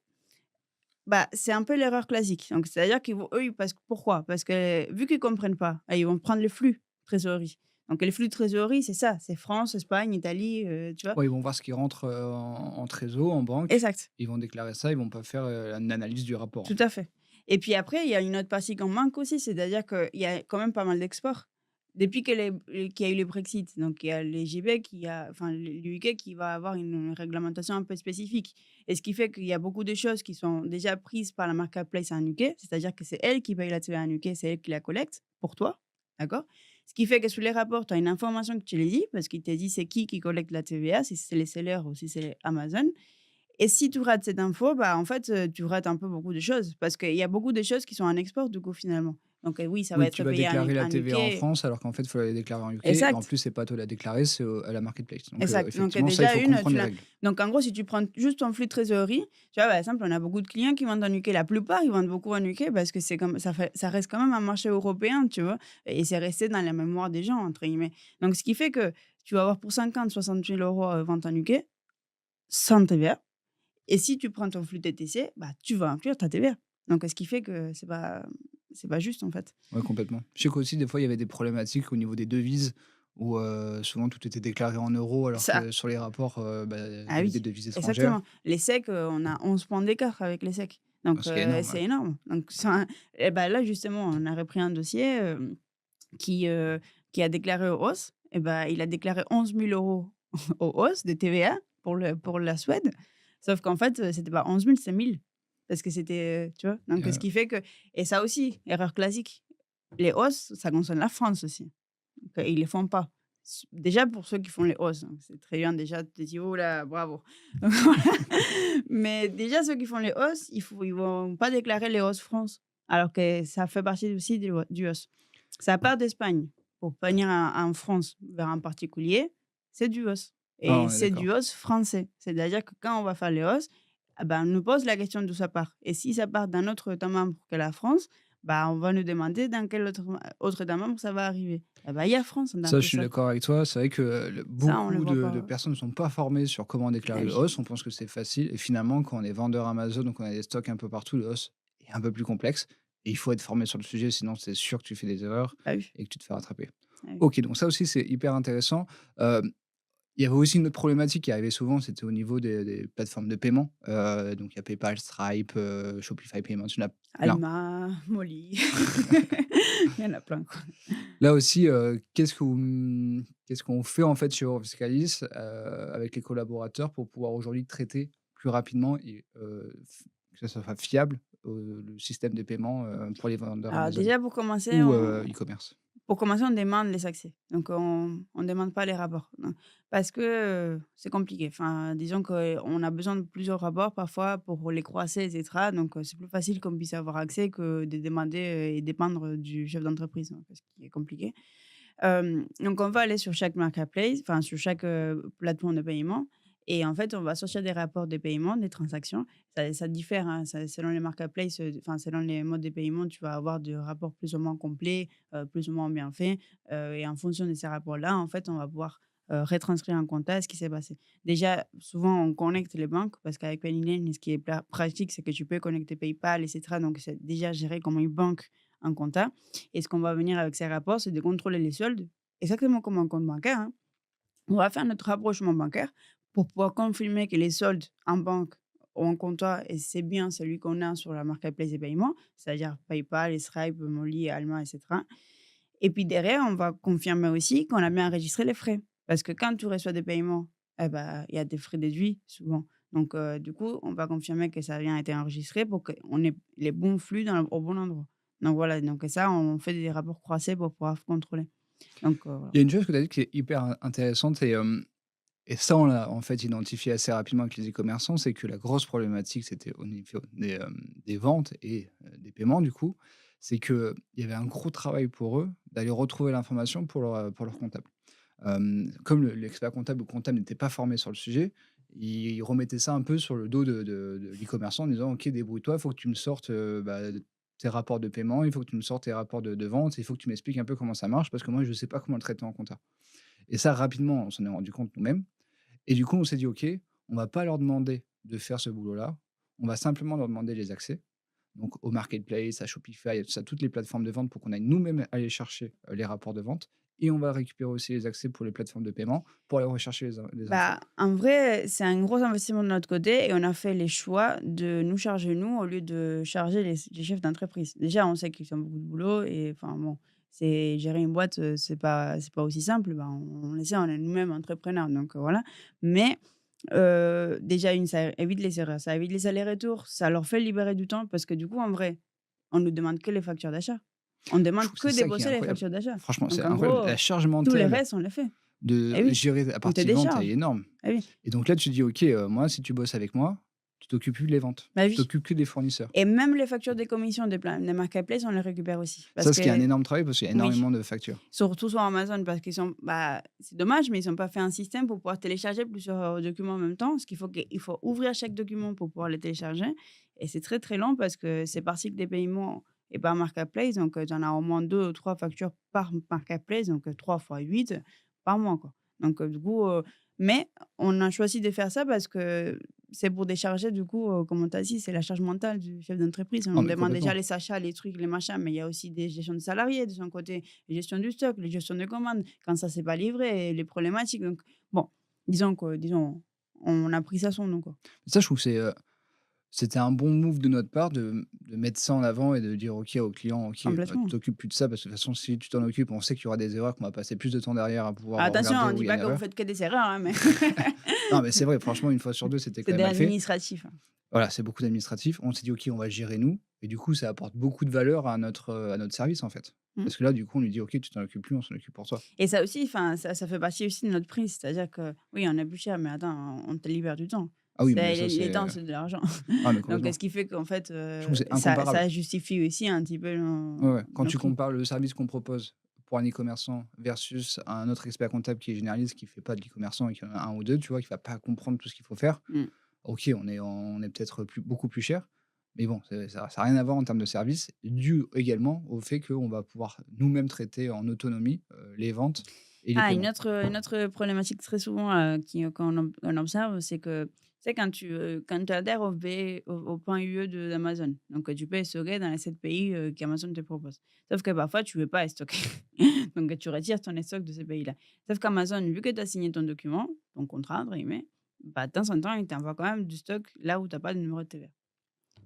bah, c'est un peu l'erreur classique. Donc, c'est-à-dire qu'ils vont, eux, parce que pourquoi? Parce que vu qu'ils comprennent pas, ils vont prendre le flux trésorerie. Donc, les flux de trésorerie, c'est ça, c'est France, Espagne, Italie, tu vois? Ouais, ils vont voir ce qui rentre, en trésor, en banque. Exact. Ils vont déclarer ça, ils vont pas faire, une analyse du rapport, en Tout fait. à fait. Et puis après, il y a une autre partie qu'on manque aussi, c'est-à-dire qu'il y a quand même pas mal d'exports. Depuis qu'il y a eu le Brexit, donc il y a les GB qui a enfin le UK qui va avoir une réglementation un peu spécifique et ce qui fait qu'il y a beaucoup de choses qui sont déjà prises par la marketplace en UK, c'est-à-dire que c'est elle qui paye la TVA en UK, c'est elle qui la collecte pour toi, d'accord? Ce qui fait que sous les rapports, tu as une information que tu les dis parce qu'il te dit c'est qui collecte la TVA, si c'est les sellers ou si c'est Amazon et si tu rates cette info, bah, en fait, tu rates un peu beaucoup de choses parce qu'il y a beaucoup de choses qui sont en export du coup finalement. Donc, oui, ça va Oui, tu être vas payé déclarer la en TVA en UK. France, alors qu'en fait, il faut la déclarer en UK et en Exact, plus, c'est pas à toi de la déclarer, c'est au à la marketplace. Donc, exact. Donc, effectivement, ça, il déjà faut une, comprendre tu les l'as règles. donc en gros, si tu prends juste ton flux de trésorerie, tu vois, par exemple, on a beaucoup de clients qui vendent en UK. La plupart, ils vendent beaucoup en UK parce que c'est comme ça reste quand même un marché européen, tu vois? Et c'est resté dans la mémoire des gens entre guillemets. Donc ce qui fait que tu vas avoir pour 50 000 60 000 € vente en UK sans TVA. Et si tu prends ton flux TTC, bah, tu vas inclure ta TVA. Donc, ce qui fait que c'est pas juste, en fait. Ouais, complètement. Je sais qu'aussi, des fois, il y avait des problématiques au niveau des devises où, souvent tout était déclaré en euros alors Ça que sur les rapports, bah, il y ah avait des oui, devises étrangères. exactement. Les SEC, on a 11 points d'écart avec les SEC. Donc, Ce qui est énorme, ouais. c'est énorme. Donc ça et bah, là, justement, on a repris un dossier, qui, heu, qui a déclaré aux hausse et bah, il a déclaré 11 000 € aux hausses de TVA pour la Suède. Sauf qu'en fait, c'était pas 11 000, c'est 1 000 parce que c'était, tu vois? Donc, ce qui fait que et ça aussi, erreur classique, les hausses, ça concerne la France aussi. Donc, ils les font pas. Déjà pour ceux qui font les hausses, donc c'est très bien déjà, tu te dis: «Oh là, bravo!» Donc voilà. Mais déjà ceux qui font les hausses, ils vont pas déclarer les hausses France, alors que ça fait partie aussi du hausse. Ça part d'Espagne pour venir en France vers un particulier, c'est du hausse Ah, et on est c'est du d'accord. hausse français. C'est-à-dire que quand on va faire les hausses, ah ben, on nous pose la question d'où ça part et si ça part d'un autre État membre que la France, bah, on va nous demander dans quel autre État membre ça va arriver. Eh bah, il y a France dans Ça, tout je suis ça. d'accord avec toi. C'est vrai que, Ça, on le beaucoup voit de pas. personnes ne sont pas formées sur comment Ah déclarer le oui, hausse. On pense que c'est facile et finalement, quand on est vendeur Amazon, donc on a des stocks un peu partout, le hausse est un peu plus complexe et il faut être formé sur le sujet, sinon c'est sûr que tu fais des erreurs ah oui, et que tu te fais rattraper. ah oui. OK, donc ça aussi, c'est hyper intéressant. Il y avait aussi une autre problématique qui arrivait souvent, c'était au niveau des plateformes de paiement. Donc il y a PayPal, Stripe, Shopify Payments, il y en a plein. Alma, Molly, il y en a plein, quoi. Là aussi, qu'est-ce qu'on fait en fait chez Eurofiscalis, avec les collaborateurs pour pouvoir aujourd'hui traiter plus rapidement et f que ça soit fiable, le système de paiement, pour les vendeurs Alors Amazon déjà pour commencer, ou, on e-commerce? Pour commencer, on demande les accès. Donc on demande pas les rapports, non. Parce que, c'est compliqué. Enfin, disons qu'on a besoin de plusieurs rapports parfois pour les croiser et cetera. Donc, c'est plus facile qu'on puisse avoir accès que de demander, et dépendre du chef d'entreprise, hein, ce qui est compliqué. Donc on va aller sur chaque marketplace, enfin sur chaque, plateforme de paiement et en fait, on va sortir des rapports de paiement, des transactions. Ça diffère, hein, ça selon les marketplaces, enfin selon les modes de paiement, tu vas avoir des rapports plus ou moins complets, plus ou moins bien faits, et en fonction de ces rapports-là, en fait, on va pouvoir, retranscrire en compta ce qui s'est passé. Déjà, souvent, on connecte les banques parce qu'avec Paylinen, ce qui est pratique, c'est que tu peux connecter PayPal et cetera, donc c'est déjà géré comme une banque en compta. Et ce qu'on va venir avec ces rapports, c'est de contrôler les soldes, exactement comme un compte bancaire, hein. On va faire notre rapprochement bancaire pour pouvoir confirmer que les soldes en banque ou en comptoir et c'est bien celui qu'on a sur la marketplace des paiements, c'est-à-dire PayPal, Stripe, Molly, Alma, et cetera. Et puis derrière, on va confirmer aussi qu'on a bien enregistré les frais. Parce que quand tu reçois des paiements, eh bah, il y a des frais déduits souvent. Donc, du coup, on va confirmer que ça a bien été enregistré pour qu'on ait les bons flux au bon endroit. Donc voilà, donc ça, on fait des rapports croisés pour pouvoir contrôler. Donc, voilà. Il y a une chose que tu as dit qui est hyper intéressante et ça, on l'a en fait identifié assez rapidement avec les e-commerçants, c'est que la grosse problématique, c'était au niveau des ventes et des paiements du coup, c'est qu'il y avait un gros travail pour eux d'aller retrouver l'information pour leur comptable. Comme l'expert comptable ou comptable n'était pas formé sur le sujet, il remettait ça un peu sur le dos de l'e-commerçant en disant: «OK, débrouille-toi, il faut que tu me sortes, tes rapports de paiement, il faut que tu me sortes tes rapports de vente, il faut que tu m'expliques un peu comment ça marche parce que moi je ne sais pas comment le traiter en compta». Et ça rapidement, on s'en est rendu compte nous-mêmes et du coup, on s'est dit: «OK, on va pas leur demander de faire ce boulot-là, on va simplement leur demander les accès». Donc au marketplace, à Shopify, à tout ça, toutes les plateformes de vente pour qu'on aille nous-mêmes aller chercher, les rapports de vente et on va récupérer aussi les accès pour les plateformes de paiement pour aller rechercher les infos. Bah, en vrai, c'est un gros investissement de notre côté et on a fait les choix de nous charger nous au lieu de charger les chefs d'entreprise. Déjà, on sait qu'ils ont beaucoup de boulot et enfin bon, c'est gérer une boîte, c'est pas aussi simple. Bah, on essaie, on est nous-mêmes entrepreneurs donc voilà. Mais déjà ça évite les erreurs, ça évite les allers-retours, ça leur fait libérer du temps parce que du coup, en vrai, on nous demande que les factures d'achat. On Je demande trouve que que c'est ça qui est débosser les incroyable. factures d'achat. Franchement, c'est Donc en incroyable. gros, La charge tout le mentale reste, on le fait. de Eh oui, gérer la on te partie vente, elle est décharge. énorme Eh oui. et donc là, tu te dis: «OK, moi, si tu bosses avec moi, tu t'occupes plus des ventes, Bah tu oui. t'occupes que des fournisseurs». Et même les factures des commissions des marketplaces, on les récupère aussi. Parce Ça, ce qui est un que énorme travail parce qu'il y a oui, énormément de factures. surtout sur Amazon parce qu'ils sont bah, c'est dommage, mais ils ont pas fait un système pour pouvoir télécharger plusieurs, documents en même temps. Ce qu'il faut ouvrir chaque document pour pouvoir les télécharger et c'est très, très long parce que c'est par cycle des paiements et par marketplace. Donc, tu en as au moins 2 ou 3 factures par marketplace, donc, 3 fois 8 par mois, quoi. Donc, du coup, mais on a choisi de faire ça parce que c'est pour décharger du coup, comme on t'a dit, c'est la charge mentale du chef d'entreprise. Non, On mais demande déjà complètement. les achats, les trucs, les machins, mais il y a aussi des gestions de salariés de son côté, les gestions du stock, les gestions de commandes, quand ça s'est pas livré, les problématiques. Donc bon, disons, on a pris ça sur nous, quoi. Ça, je trouve que c'était un bon move de notre part de mettre ça en avant et de dire OK au client: «OK, tu Complètement. t'occupes plus de ça parce que de toute façon, si tu t'en occupes, on sait qu'il y aura des erreurs, qu'on va passer plus de temps derrière à pouvoir Attention, regarder on où dit il y a pas une que vous erreur». faites que des erreurs, hein, mais Non, mais c'est vrai, franchement, une fois sur 2 c'était quand c'est même de mal fait. l'administratif, hein. Voilà, c'est beaucoup d'administratif. On s'est dit: «OK, on va le gérer nous» et du coup, ça apporte beaucoup de valeur à notre service, en fait. Mmh. Parce que là, du coup, on lui dit: «OK, tu t'en occupes plus, on s'en occupe pour toi». Et ça aussi, enfin, ça fait partie aussi de notre prix. C'est-à-dire que oui, on est plus cher, mais attends, on te libère du temps. Ah oui, mais ça, Les c'est temps, c'est de l'argent. ah mais Donc, complètement. ce qui fait qu'en fait, Je trouve que c'est ça incomparable. justifie aussi un petit peu Ouais, ouais. Quand nos tu prix, quoi. compares le service qu'on propose pour un e-commerçant versus un autre expert comptable qui est généraliste, qui fait pas de l'e-commerçant et qui en a 1 ou 2, tu vois? Qui va pas comprendre tout ce qu'il faut faire. Mmh. OK, on est peut-être beaucoup plus cher, mais bon, ça a rien à voir en termes de service, dû également au fait qu'on va pouvoir nous-mêmes traiter en autonomie, les ventes et les Ah, paiements. une autre problématique très souvent, qu'on observe, c'est que, tu sais, quand tu adhères au point UE d'Amazon, donc tu peux stocker dans les 7 pays, qu'Amazon te propose. Sauf que parfois, tu ne veux pas stocker. Donc tu retires ton stock de ces pays-là. Sauf qu'Amazon, vu que tu as signé ton document, ton «contrat» entre guillemets, bah, de temps en temps, il t'envoie quand même du stock là où tu as pas de numéro de TVA.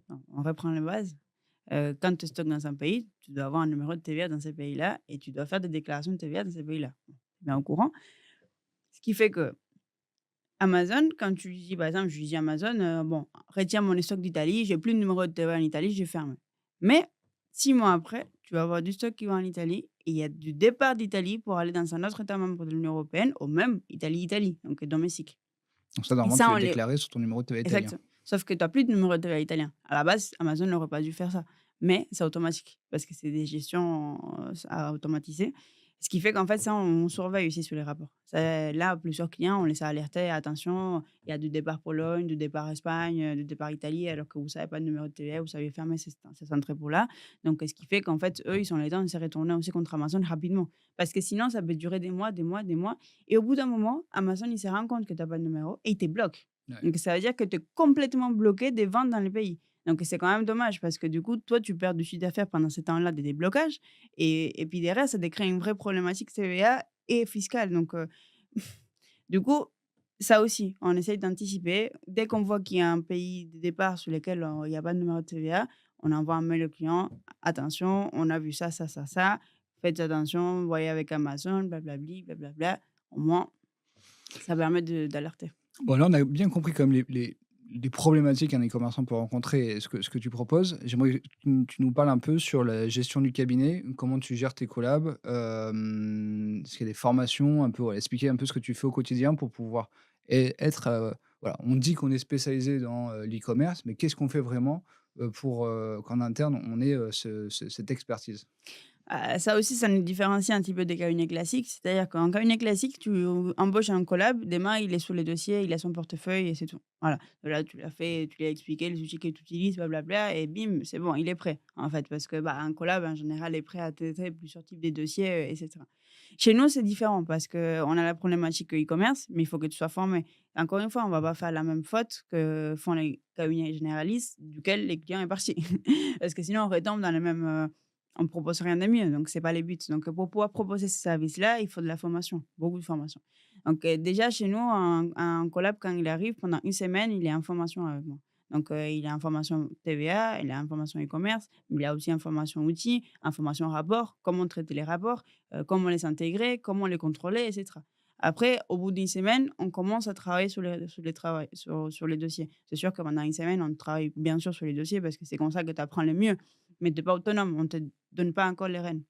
Donc on reprend les bases. Quand tu stockes dans un pays, tu dois avoir un numéro de TVA dans ces pays-là et tu dois faire des déclarations de TVA dans ces pays-là. Bon, tu es au courant. Ce qui fait que Amazon, quand tu lui dis, par exemple, je lui dis Amazon, bon, retire mon stock d'Italie, j'ai plus de numéro de TVA en Italie, je ferme. Mais 6 mois après, tu vas avoir du stock qui va en Italie et il y a du départ d'Italie pour aller dans un autre État membre de l'Union européenne, au même Italie-Italie, donc domestique. Donc ça, Et normalement, tu ça, l'as on les déclaré sur ton numéro de TVA italien. exact. Sauf que tu as plus de numéro de TVA italien. À la base, Amazon n'aurait pas dû faire ça. Mais c'est automatique parce que c'est des gestions, à automatiser. Ce qui fait qu'en fait, ça, on surveille aussi sur les rapports. Là, plusieurs clients, on les a alertés: «Attention, il y a du départ Pologne, du départ Espagne, du départ Italie, alors que vous savez pas de numéro de TVA, vous savez fermer ces entrepôts-là». Donc ce qui fait qu'en fait, eux, ils sont les temps de se retourner aussi contre Amazon rapidement. Parce que sinon, ça peut durer des mois, des mois, des mois et au bout d'un moment, Amazon, il se rend compte que tu as pas de numéro et il te bloque. Ouais. Donc ça veut dire que tu es complètement bloqué des ventes dans le pays. Donc c'est quand même dommage parce que du coup, toi, tu perds du chiffre d'affaires pendant ce temps-là des déblocages et puis derrière, ça te crée une vraie problématique CVA et fiscale. Donc du coup, Ça aussi, on essaye d'anticiper. Dès qu'on voit qu'il y a un pays de départ sur lequel, il y a pas de numéro de TVA, on envoie un mail au client: «Attention, on a vu ça, ça, ça, ça. Faites attention, voyez avec Amazon, blablabli, blablabla». Au moins, ça permet de d'alerter. Bon, là, on a bien compris comme les problématiques qu'un e-commerçant peut rencontrer et ce que tu proposes. J'aimerais que tu nous parles un peu sur la gestion du cabinet, comment tu gères tes collabs, est-ce qu'il y a des formations, un peu, voilà, expliquer un peu ce que tu fais au quotidien pour pouvoir être, voilà, on dit qu'on est spécialisé dans, l'e-commerce, mais qu'est-ce qu'on fait vraiment, pour, qu'en interne on ait, cette expertise? Ça aussi, ça nous différencie un petit peu des cabinets classiques. C'est-à-dire qu'en cabinet classique, tu embauches un collab, demain, il est sur les dossiers, il a son portefeuille et c'est tout. Voilà. Là, tu l'as fait, tu lui as expliqué les outils que tu utilises, blablabla, et bim, c'est bon, il est prêt, en fait. Parce que bah, un collab, en général, est prêt à traiter plusieurs types de dossiers, etc. Chez nous, c'est différent parce qu'on a la problématique e-commerce, mais il faut que tu sois formé. Encore une fois, on va pas faire la même faute que font les cabinets généralistes, duquel les clients est parti. Parce que sinon, on retombe dans les mêmes. On propose rien de mieux, donc c'est pas le but. Donc, pour pouvoir proposer ce service-là, il faut de la formation, beaucoup de formation. Donc, déjà chez nous, un collab quand il arrive, pendant une semaine, il est en formation avec moi. Donc, il est en formation TVA, il est en formation e-commerce, mais il a aussi en formation outils, en formation rapport, comment traiter les rapports, comment les intégrer, comment les contrôler, et cetera. Après, au bout d'une semaine, on commence à travailler sur les dossiers. C'est sûr que pendant une semaine, on travaille bien sûr sur les dossiers parce que c'est comme ça que tu apprends le mieux, mais tu es pas autonome, on te donne pas encore les rênes.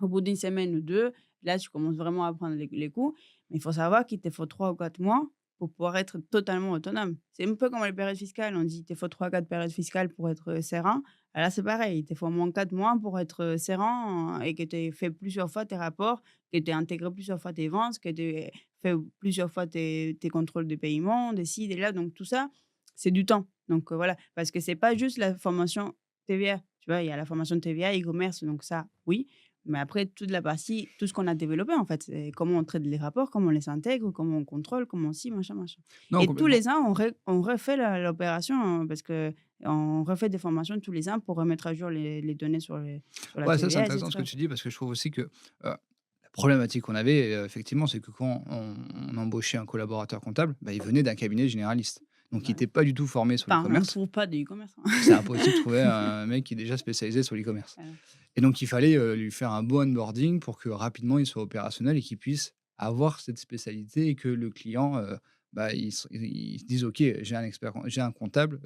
Au bout d'une semaine ou 2, là, tu commences vraiment à prendre les coups, mais il faut savoir qu'il te faut 3 ou 4 mois pour pouvoir être totalement autonome. C'est un peu comme les périodes fiscales, on dit: «Il te faut 3 4 périodes fiscales pour être, serein». Ah là, c'est pareil, il te faut au moins 4 mois pour être, serein, et que tu aies fait plusieurs fois tes rapports, que tu aies intégré plusieurs fois tes ventes, que tu aies fait plusieurs fois tes contrôles de paiement, des ci, des là, donc tout ça, c'est du temps. Donc, voilà, parce que c'est pas juste la formation TVA, tu vois? Il y a la formation de TVA, e-commerce, donc ça, oui, mais après toute la partie, tout ce qu'on a développé en fait, c'est comment on traite les rapports, comment on les intègre, comment on contrôle, comment ci, machin, machin. Non, Et tous complètement. les ans, on refait l'opération, parce qu'on refait des formations tous les ans pour remettre à jour les données sur la Ouais, ça, c'est TVA, et intéressant ce que cetera. tu dis parce que je trouve aussi que, la problématique qu'on avait, effectivement, c'est que quand on embauchait un collaborateur comptable, bah, il venait d'un cabinet généraliste. Donc il Voilà. était pas du tout formé sur Enfin, on ne l'e-commerce. trouve pas de e-commerce, C'est hein. impossible de trouver un mec qui est déjà spécialisé sur l'e-commerce. Voilà. Et donc il fallait, lui faire un bon onboarding pour que rapidement il soit opérationnel et qu'il puisse avoir cette spécialité et que le client, bah, il se dise: «OK, j'ai un comptable,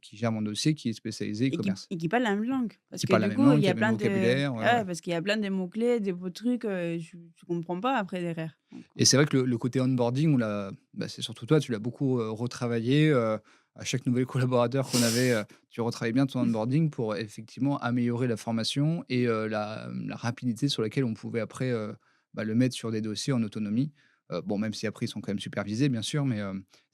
qui gère mon dossier, qui est spécialisé Et qui e-commerce». et qui parle la même langue. Parce Qui que parle la du même coup, il langue, y qui a a le même plein de vocabulaire, ouais, ah ouais. ouais, parce qu'il y a plein de mots-clés, des beaux trucs, tu comprends pas après derrière. Donc, Et c'est vrai que le côté onboarding, on l'a bah, c'est surtout toi, tu l'as beaucoup, retravaillé, à chaque nouvel collaborateur qu'on avait, tu retravailles bien ton onboarding pour effectivement améliorer la formation et la rapidité sur laquelle on pouvait après, bah, le mettre sur des dossiers en autonomie. Bon, même si après ils sont quand même supervisés bien sûr, mais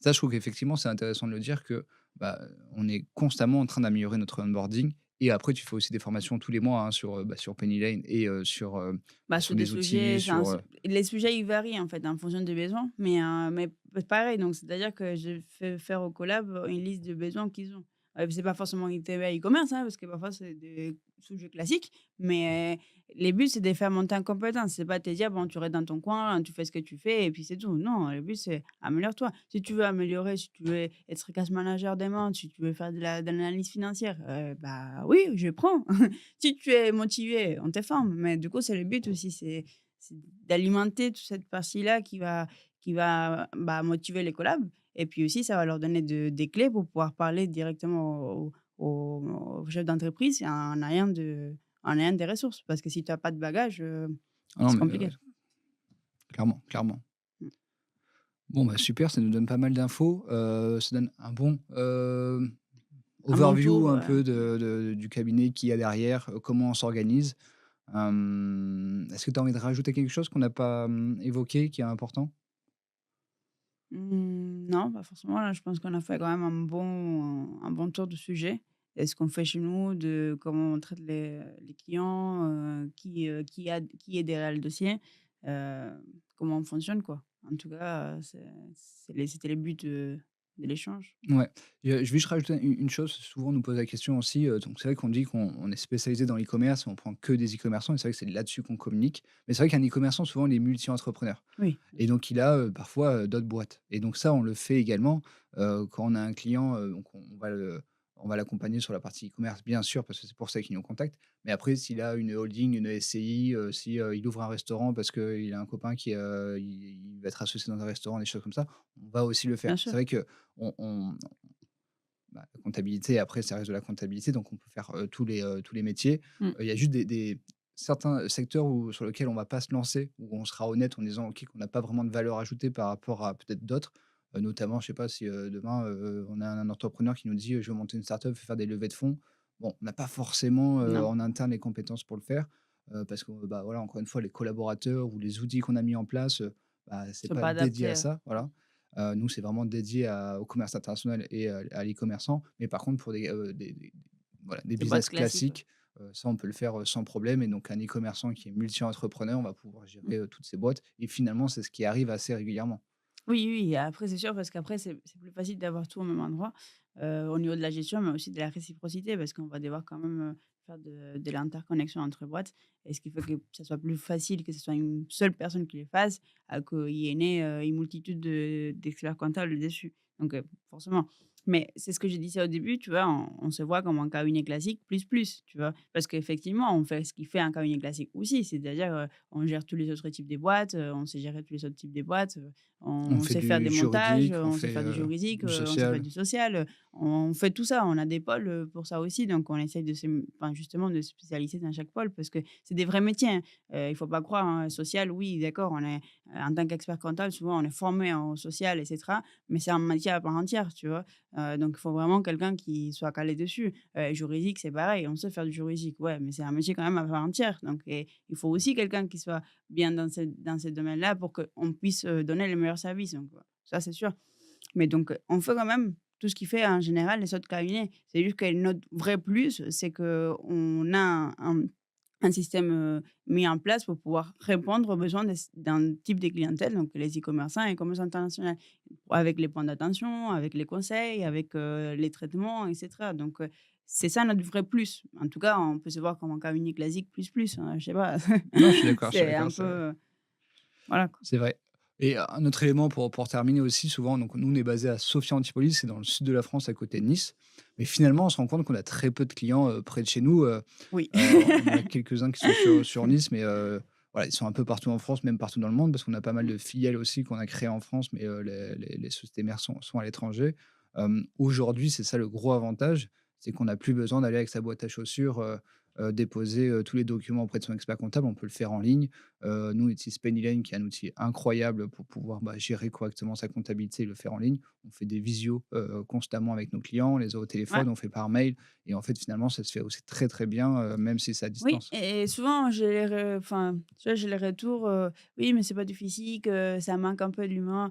ça je trouve qu'effectivement c'est intéressant de le dire que, bah, on est constamment en train d'améliorer notre onboarding et après tu fais aussi des formations tous les mois, hein, sur, bah, sur Penny Lane et bah, sur sur des des outils, sujets, enfin, sur, les sujets, ils varient, en fait, en fonction des besoins, mais pareil, donc c'est-à-dire que je fais faire au collab, une liste de besoins qu'ils ont. C'est pas forcément ITV e-commerce, hein, parce que parfois c'est des sujets classiques, mais le but, c'est de faire monter en compétence. C'est pas te dire: «Bon, tu restes dans ton coin, tu fais ce que tu fais et puis c'est tout». Non, le but, c'est améliore-toi. Si tu veux améliorer, si tu veux être cash manager des ventes, si tu veux faire de l'analyse financière, bah, oui, je prends. Si tu es motivé, on te forme, mais du coup, c'est le but aussi, c'est d'alimenter toute cette partie-là qui va, bah, motiver les collabs, et puis aussi, ça va leur donner des clés pour pouvoir parler directement aux chefs d'entreprise en ayant des ressources. Parce que si tu as pas de bagage, ah non, c'est mais compliqué. clairement, clairement. Mmh. Bon, bah, super, ça nous donne pas mal d'infos, ça donne un bon, À mon overview tour, un peu du cabinet qu'il y a derrière, comment on s'organise. Est-ce que tu as envie de rajouter quelque chose qu'on n'a pas, évoqué, qui est important? Non, pas forcément. Là, je pense qu'on a fait quand même un bon tour du sujet. Et ce qu'on fait chez nous, de comment on traite les clients, qui est derrière le dossier, heu, comment on fonctionne, quoi. En tout cas, c'était le but, de l'échange. Ouais, je vais juste rajouter une chose, souvent on nous pose la question aussi, donc c'est vrai qu'on dit qu'on est spécialisé dans l'e-commerce et on prend que des e-commerçants et c'est vrai que c'est là-dessus qu'on communique. Mais c'est vrai qu'un e-commerçant souvent il est multi-entrepreneur Oui, bien et sûr. donc il a, parfois, d'autres boîtes et donc ça on le fait également, quand on a un client, donc on va l'accompagner sur la partie e-commerce bien sûr parce que c'est pour ça qu'il nous contacte. Mais après s'il a une holding, une SCI, si, il ouvre un restaurant parce qu'il a un copain qui, il va être associé dans un restaurant, des choses comme ça, on va aussi le Bien faire. C'est sûr. vrai que on la comptabilité, après, ça reste de la comptabilité, donc on peut faire, tous les métiers. Mmh. Il y a juste des certains secteurs sur lesquels on va pas se lancer, où on sera honnête en disant: «OK, qu'on n'a pas vraiment de valeur ajoutée par rapport à peut-être d'autres». Notamment, je sais pas si, demain, on a un entrepreneur qui nous dit: «Je veux monter une start-up, faire des levées de fonds». Bon, on n'a pas forcément, Non, en interne les compétences pour le faire, parce que, bah, voilà, encore une fois, les collaborateurs ou les outils qu'on a mis en place, bah, c'est c'est pas pas dédié adapté, à ça, voilà. Nous, c'est vraiment dédié au commerce international et à l'e-commerçant. Mais par contre, pour des voilà, des des boîtes business classiques, ouais. classiques, ça, on peut le faire, sans problème et donc un e-commerçant qui est multi-entrepreneur, on va pouvoir Mmh. gérer, toutes ces boîtes et finalement, c'est ce qui arrive assez régulièrement. Oui, oui, et après c'est sûr parce qu'après c'est plus facile d'avoir tout au même endroit, au niveau de la gestion, mais aussi de la réciprocité parce qu'on va devoir quand même, faire de l'interconnexion entre boîtes et ce qui fait que ça soit plus facile que ce soit une seule personne qui le fasse, à qu'il y ait une multitude d'experts comptables dessus. Donc forcément. Mais c'est ce que je disais au début, tu vois? On se voit comme un cabinet classique plus, tu vois? Parce qu'effectivement, on fait ce qui fait un cabinet classique aussi, c'est-à-dire, on gère tous les autres types des boîtes, on sait gérer tous les autres types des boîtes, On on fait sait faire du des montages, juridique, on on sait fait, faire du juridique, du on sait faire social. du social, on fait tout ça. On a des pôles, pour ça aussi, donc on essaye enfin, justement de se spécialiser dans chaque pôle parce que c'est des vrais métiers, hein. Il faut pas croire, hein, social, oui, d'accord, on est en tant qu'expert comptable, souvent on est formé en social et cetera, mais c'est un métier à part entière, tu vois? Donc il faut vraiment quelqu'un qui soit calé dessus. Juridique, c'est pareil, on sait faire du juridique, ouais, mais c'est un métier quand même à part entière, donc il faut aussi quelqu'un qui soit bien dans ce domaine-là pour qu'on puisse, donner les meilleurs services, donc ça, c'est sûr. Mais donc on fait quand même tout ce qui fait en général les autres cabinets. C'est juste que notre vrai plus, c'est qu'on a un système, mis en place pour pouvoir répondre aux besoins d'un type de clientèle, donc les e-commerçants et commerce international. Avec les points d'attention, avec les conseils, avec, les traitements et cetera. Donc c'est ça notre vrai plus. En tout cas, on peut se voir comme un cabinet classique plus, je sais pas. Non, je suis C'est un d'accord, peu, c'est voilà quoi. c'est vrai et un autre élément pour terminer aussi souvent, donc nous, on est basé à Sophia Antipolis, c'est dans le sud de la France, à côté de Nice. Mais finalement, on se rend compte qu'on a très peu de clients, près de chez nous, Oui. on a quelques-uns qui sont sur Nice, mais voilà, ils sont un peu partout en France, même partout dans le monde, parce qu'on a pas mal de filiales aussi qu'on a créées en France, mais les sociétés mères sont à l'étranger. Aujourd'hui, c'est ça le gros avantage, c'est qu'on n'a plus besoin d'aller avec sa boîte à chaussures, déposer, tous les documents auprès de son expert comptable, on peut le faire en ligne. Nous, on utilise Pennyline qui est un outil incroyable pour pouvoir, bah, gérer correctement sa comptabilité et le faire en ligne. On fait des visios, constamment avec nos clients, on les a au Ouais. téléphone, on fait par mail et en fait, finalement, ça se fait aussi très, très bien, même si c'est à Oui, distance. et souvent j'ai les enfin, tu vois, j'ai les retours, «Oui, mais c'est pas du physique, ça manque un peu de l'humain».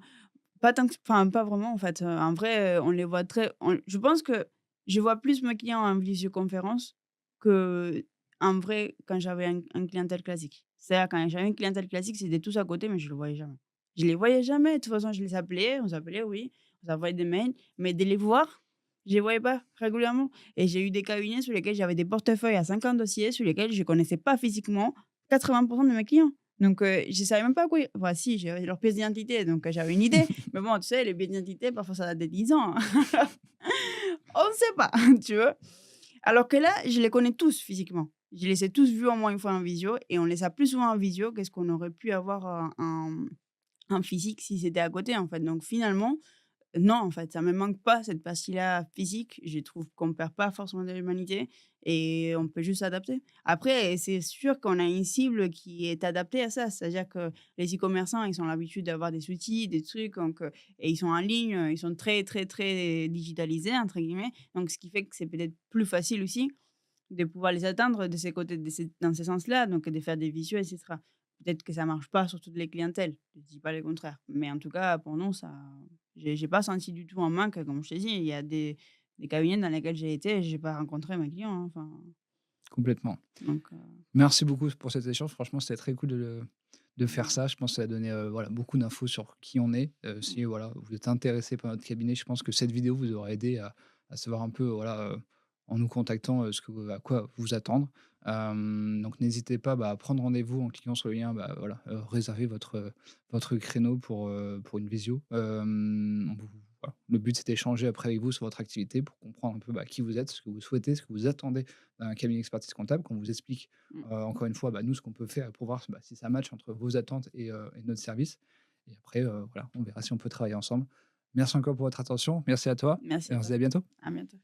Pas tant que enfin, pas vraiment en fait, en vrai, on les voit très je pense que je vois plus mes clients en visioconférence qu'en vrai quand j'avais un clientèle classique. C'est-à-dire quand j'avais une clientèle classique, c'était tous à côté, mais je le voyais jamais. Je les voyais jamais, de toute façon, je les appelais, on s'appelait, oui, on s'envoyait des mails, mais de les voir, je les voyais pas régulièrement et j'ai eu des cabinets sur lesquels j'avais des portefeuilles à 50 dossiers sur lesquels je connaissais pas physiquement 80 de mes clients. Donc je savais même pas quoi enfin si, j'avais leur pièce d'identité, donc j'avais une idée. Mais bon, tu sais, les pièces d'identité, parfois ça date de 10 ans. On ne sait pas, tu vois? Alors que là, je les connais tous physiquement. Je les ai tous vus au moins une fois en visio et on les a plus souvent en visio que ce qu'on aurait pu avoir, en physique si c'était à côté, en fait. Donc finalement, non, en fait, ça me manque pas cette partie-là physique. Je trouve qu'on perd pas forcément de l'humanité et on peut juste s'adapter. Après, c'est sûr qu'on a une cible qui est adaptée à ça. C'est-à-dire que les e-commerçants, ils ont l'habitude d'avoir des outils, des trucs, donc et ils sont en ligne, ils sont très, très, très «digitalisés» entre guillemets. Donc ce qui fait que c'est peut-être plus facile aussi de pouvoir les atteindre de ces côtés dans ce sens-là, donc de faire des visios et cetera. Peut-être que ça marche pas sur toutes les clientèles, je dis pas le contraire. Mais en tout cas, pour nous, ça j'ai pas senti du tout un manque, comme je t'ai dit. Il y a des cabinets dans lesquels j'ai été, j'ai pas rencontré mes clients, hein, enfin, Complètement. donc Merci beaucoup pour cet échange. Franchement, c'était très cool de faire ça. Je pense que ça va donner, voilà, beaucoup d'infos sur qui on est. Mmh. Si voilà, vous êtes intéressé par notre cabinet, je pense que cette vidéo vous aura aidé à savoir un peu, voilà, en nous contactant, ce que à quoi vous attendre. Donc n'hésitez pas, bah, à prendre rendez-vous en cliquant sur le lien, bah, voilà, réserver votre créneau pour une visio. Voilà, le but, c'est d'échanger après avec vous sur votre activité pour comprendre un peu, bah, qui vous êtes, ce que vous souhaitez, ce que vous attendez d'un cabinet d'expertise comptable, qu'on vous explique, Mmh. encore une fois, bah, nous, ce qu'on peut faire pour voir, bah, si ça match entre vos attentes et notre service. Et après, voilà, on verra si on peut travailler ensemble. Merci encore pour votre attention. Merci à toi et Merci à on se toi. dit à bientôt. À bientôt.